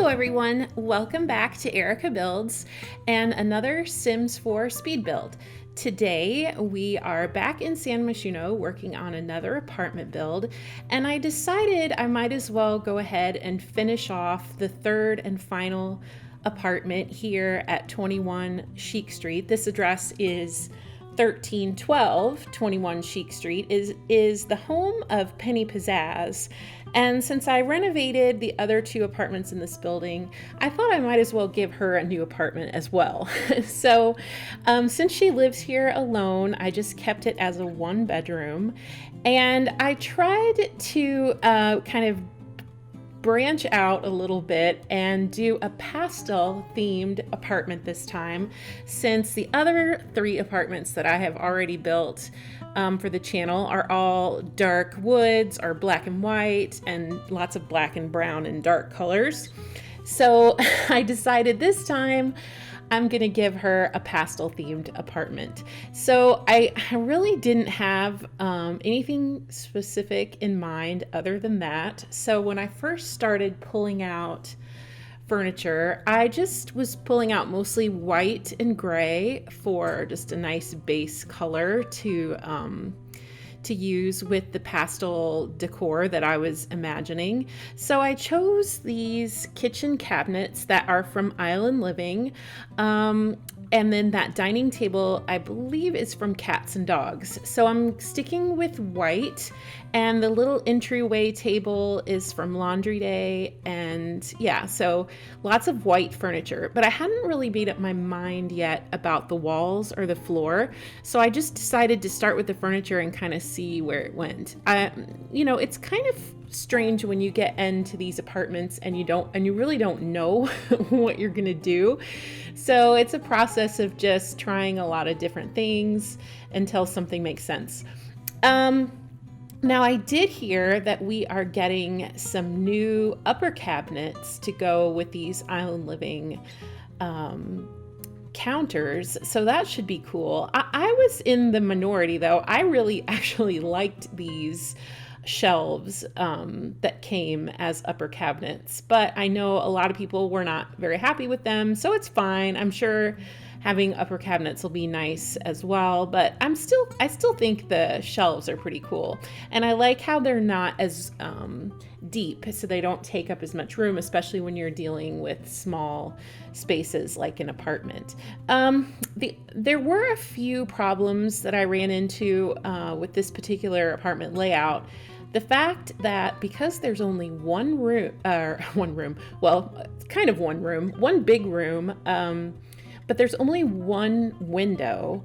everyone, welcome back to ErikaBuilds and another Sims 4 speed build. Today we are back in San Myshuno working on another apartment build, and I decided I might as well go ahead and finish off the third and final apartment here at 21 Chic Street. This address is 1312 21 Chic Street is the home of Penny Pizzazz. And since I renovated the other two apartments in this building, I thought I might as well give her a new apartment as well. So since she lives here alone, I just kept it as a 1-bedroom. And I tried to kind of branch out a little bit and do a pastel themed apartment this time, since the other 3 apartments that I have already built for the channel are all dark woods or black and white and lots of black and brown and dark colors. So I decided this time I'm gonna give her a pastel themed apartment. So I really didn't have anything specific in mind other than that. So when I first started pulling out furniture, I just was pulling out mostly white and gray for just a nice base color to use with the pastel decor that I was imagining. So I chose these kitchen cabinets that are from Island Living. And then that dining table, I believe, is from Cats and Dogs. So I'm sticking with white, and the little entryway table is from Laundry Day. And yeah, so lots of white furniture, but I hadn't really made up my mind yet about the walls or the floor. So I just decided to start with the furniture and kind of see where it went. It's kind of strange when you get into these apartments and you really don't know what you're gonna do. So it's a process of just trying a lot of different things until something makes sense. Now I did hear that we are getting some new upper cabinets to go with these Island Living counters, so that should be cool. I was in the minority though. I really actually liked these shelves that came as upper cabinets, but I know a lot of people were not very happy with them, so it's fine. I'm sure having upper cabinets will be nice as well, but I still think the shelves are pretty cool, and I like how they're not as deep, so they don't take up as much room, especially when you're dealing with small spaces like an apartment. There were a few problems that I ran into with this particular apartment layout. The fact that because there's only one big room, but there's only one window,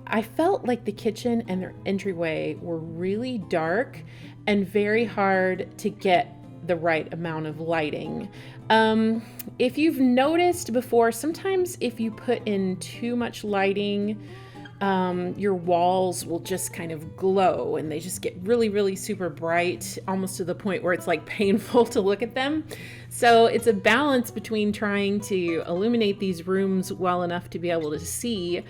I felt like the kitchen and their entryway were really dark and very hard to get the right amount of lighting. If you've noticed before, sometimes if you put in too much lighting, your walls will just kind of glow and they just get really, really super bright, almost to the point where it's like painful to look at them. So it's a balance between trying to illuminate these rooms well enough to be able to see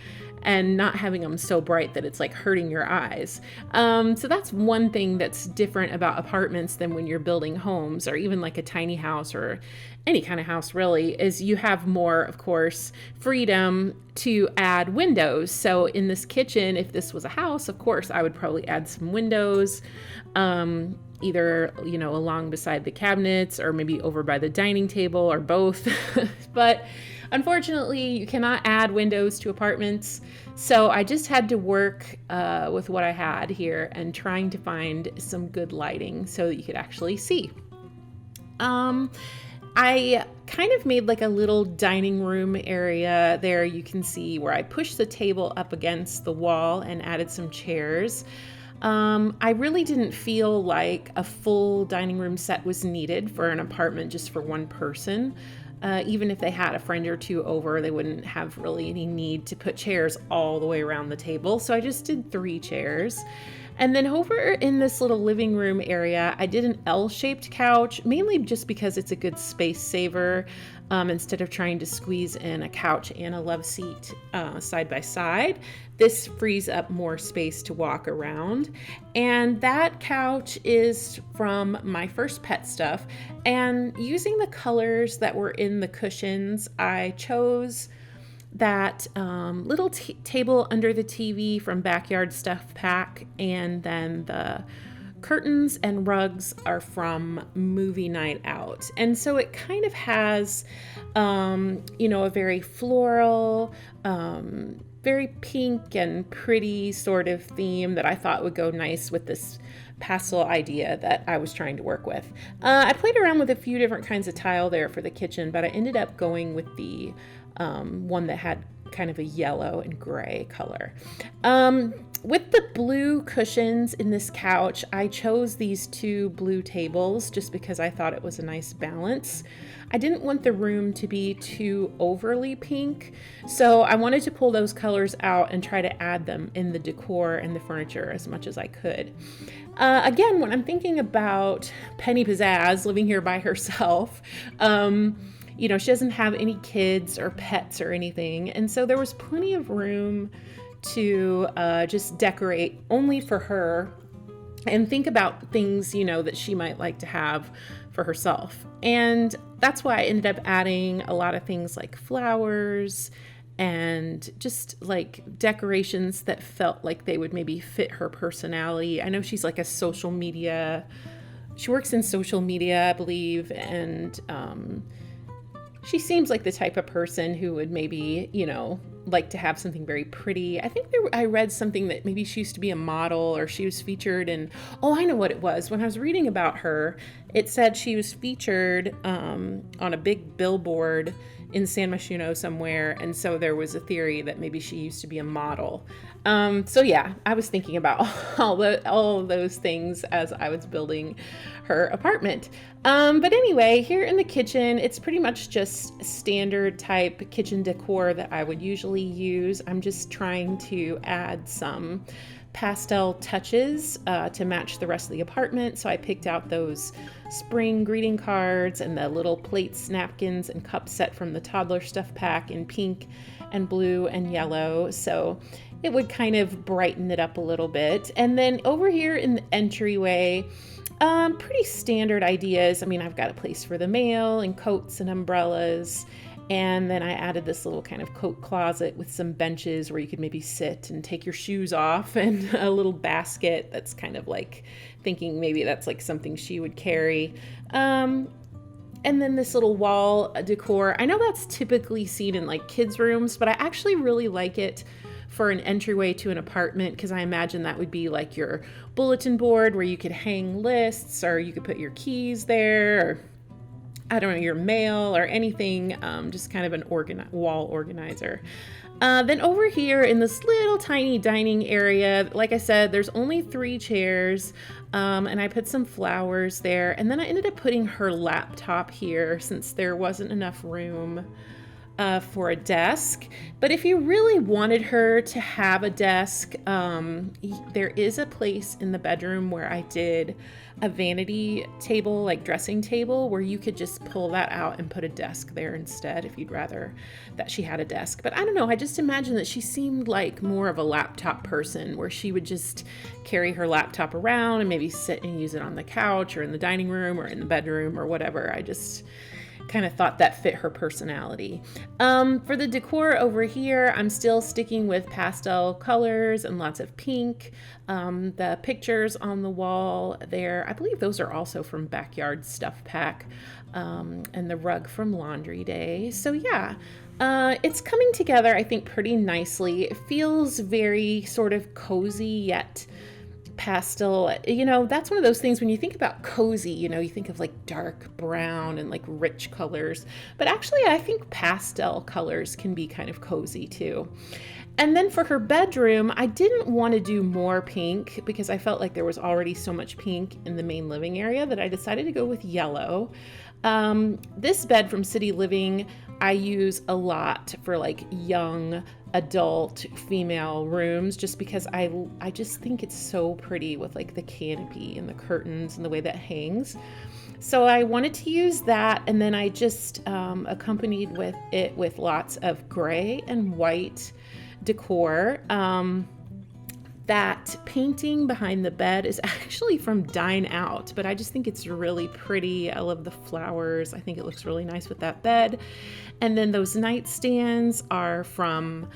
and not having them so bright that it's like hurting your eyes. So that's one thing that's different about apartments than when you're building homes or even like a tiny house or any kind of house really, is you have more, of course, freedom to add windows. So in this kitchen, if this was a house, of course, I would probably add some windows, either, along beside the cabinets or maybe over by the dining table or both. But unfortunately, you cannot add windows to apartments. So I just had to work with what I had here and trying to find some good lighting so that you could actually see. I kind of made like a little dining room area there. You can see where I pushed the table up against the wall and added some chairs. I really didn't feel like a full dining room set was needed for an apartment just for one person. Even if they had a friend or two over, they wouldn't have really any need to put chairs all the way around the table. So I just did 3 chairs. And then over in this little living room area, I did an L-shaped couch, mainly just because it's a good space saver. Instead of trying to squeeze in a couch and a love seat side by side, this frees up more space to walk around. And that couch is from my first pet stuff. And using the colors that were in the cushions, I chose that little table under the TV from Backyard Stuff Pack, and then the curtains and rugs are from Movie Night Out. And so it kind of has, a very floral, very pink and pretty sort of theme that I thought would go nice with this pastel idea that I was trying to work with. I played around with a few different kinds of tile there for the kitchen, but I ended up going with the one that had kind of a yellow and gray color. With the blue cushions in this couch, I chose these two blue tables just because I thought it was a nice balance. I didn't want the room to be too overly pink, so I wanted to pull those colors out and try to add them in the decor and the furniture as much as I could. Again, when I'm thinking about Penny Pizzazz living here by herself, she doesn't have any kids or pets or anything, and so there was plenty of room to just decorate only for her and think about things, that she might like to have for herself. And that's why I ended up adding a lot of things like flowers and just like decorations that felt like they would maybe fit her personality. I know she's like she works in social media, I believe, and she seems like the type of person who would maybe, like to have something very pretty. I think I read something that maybe she used to be a model, or she was featured in, I know what it was. When I was reading about her, it said she was featured on a big billboard in San Myshuno somewhere, and so there was a theory that maybe she used to be a model. So yeah, I was thinking about all of those things as I was building her apartment. But anyway, here in the kitchen, it's pretty much just standard type kitchen decor that I would usually use. I'm just trying to add some pastel touches to match the rest of the apartment. So I picked out those spring greeting cards and the little plates, napkins, and cup set from the toddler stuff pack in pink and blue and yellow. So it would kind of brighten it up a little bit. And then over here in the entryway, pretty standard ideas. I mean, I've got a place for the mail and coats and umbrellas. And then I added this little kind of coat closet with some benches where you could maybe sit and take your shoes off, and a little basket that's kind of like thinking maybe that's like something she would carry. And then this little wall decor. I know that's typically seen in like kids' rooms, but I actually really like it for an entryway to an apartment, because I imagine that would be like your bulletin board where you could hang lists, or you could put your keys there, or I don't know, your mail or anything, just kind of an wall organizer. Then over here in this little tiny dining area, like I said, there's only 3 chairs, and I put some flowers there. And then I ended up putting her laptop here since there wasn't enough room for a desk. But if you really wanted her to have a desk, there is a place in the bedroom where I did a vanity table, like dressing table, where you could just pull that out and put a desk there instead if you'd rather that she had a desk. But I don't know, I just imagined that she seemed like more of a laptop person, where she would just carry her laptop around and maybe sit and use it on the couch or in the dining room or in the bedroom or whatever. I just kind of thought that fit her personality. For the decor over here, I'm still sticking with pastel colors and lots of pink. The pictures on the wall there, I believe those are also from Backyard Stuff Pack, and the rug from Laundry Day. So yeah, it's coming together, I think, pretty nicely. It feels very sort of cozy yet pastel. That's one of those things when you think about cozy, you think of like dark brown and like rich colors, but actually I think pastel colors can be kind of cozy too. And then for her bedroom, I didn't want to do more pink because I felt like there was already so much pink in the main living area that I decided to go with yellow. This bed from City Living I use a lot for like young adult female rooms, just because I just think it's so pretty with like the canopy and the curtains and the way that hangs. So I wanted to use that, and then I just accompanied with it with lots of gray and white decor. That painting behind the bed is actually from Dine Out, but I just think it's really pretty. I love the flowers. I think it looks really nice with that bed. And then those nightstands are from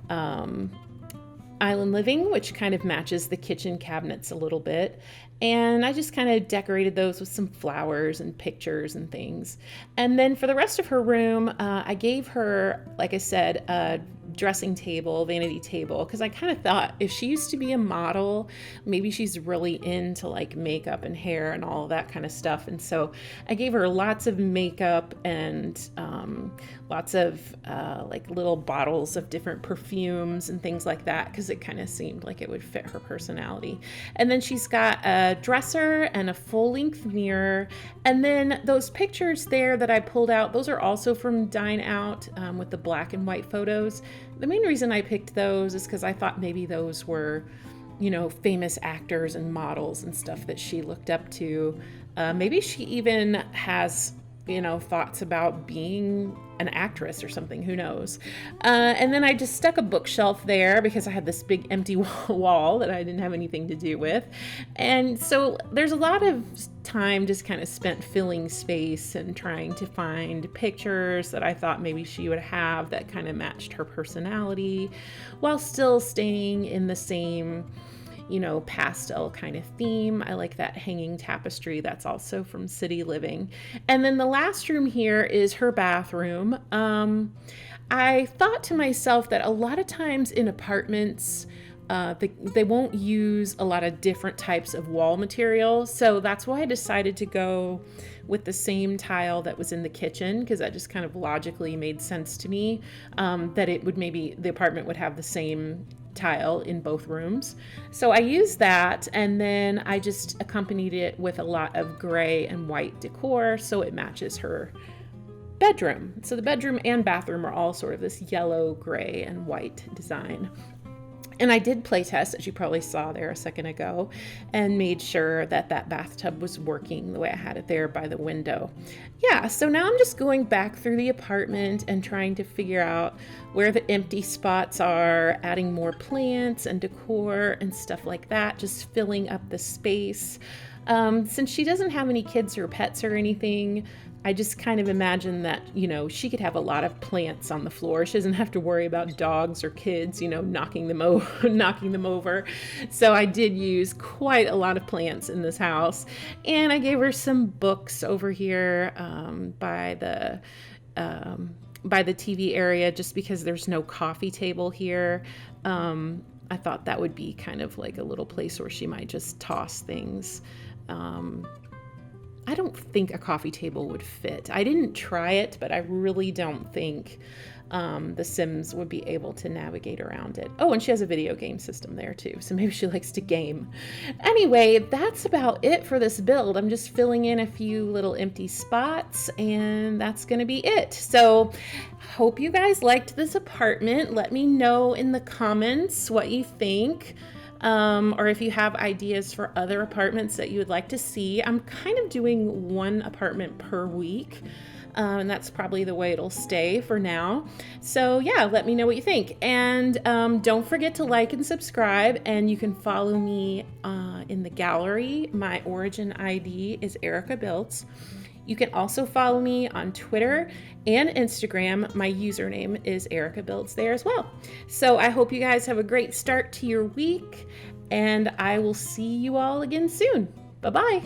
Island Living, which kind of matches the kitchen cabinets a little bit. And I just kind of decorated those with some flowers and pictures and things. And then for the rest of her room, I gave her, like I said, a dressing table, vanity table, because I kind of thought if she used to be a model, maybe she's really into like makeup and hair and all of that kind of stuff. And so I gave her lots of makeup and lots of like little bottles of different perfumes and things like that, because it kind of seemed like it would fit her personality. And then she's got a dresser and a full-length mirror. And then those pictures there that I pulled out, those are also from Dine Out with the black and white photos. The main reason I picked those is because I thought maybe those were, you know, famous actors and models and stuff that she looked up to. Maybe she even has, you know, thoughts about being an actress or something, who knows. And then I just stuck a bookshelf there because I had this big empty wall that I didn't have anything to do with. And so there's a lot of time just kind of spent filling space and trying to find pictures that I thought maybe she would have that kind of matched her personality while still staying in the same, you know, pastel kind of theme. I like that hanging tapestry. That's also from City Living. And then the last room here is her bathroom. I thought to myself that a lot of times in apartments, they won't use a lot of different types of wall material. So that's why I decided to go with the same tile that was in the kitchen, because that just kind of logically made sense to me, that it would maybe the apartment would have the same tile in both rooms. So I used that, and then I just accompanied it with a lot of gray and white decor so it matches her bedroom. So the bedroom and bathroom are all sort of this yellow, gray, and white design. And I did play test, as you probably saw there a second ago, and made sure that that bathtub was working the way I had it there by the window. Yeah, so now I'm just going back through the apartment and trying to figure out where the empty spots are, adding more plants and decor and stuff like that, just filling up the space. Since she doesn't have any kids or pets or anything, I just kind of imagine that, you know, she could have a lot of plants on the floor. She doesn't have to worry about dogs or kids, you know, knocking them over. So I did use quite a lot of plants in this house. And I gave her some books over here by the TV area, just because there's no coffee table here. I thought that would be kind of like a little place where she might just toss things. I don't think a coffee table would fit. I didn't try it, but I really don't think the Sims would be able to navigate around it. Oh, and she has a video game system there too, so maybe she likes to game. Anyway, that's about it for this build. I'm just filling in a few little empty spots, and that's gonna be it. So hope you guys liked this apartment. Let me know in the comments what you think. Or if you have ideas for other apartments that you would like to see. I'm kind of doing one apartment per week, and that's probably the way it'll stay for now. So yeah, let me know what you think. And don't forget to like and subscribe, and you can follow me in the gallery. My origin ID is ErikaBuilds. You can also follow me on Twitter and Instagram. My username is ErikaBuilds there as well. So I hope you guys have a great start to your week, and I will see you all again soon. Bye-bye.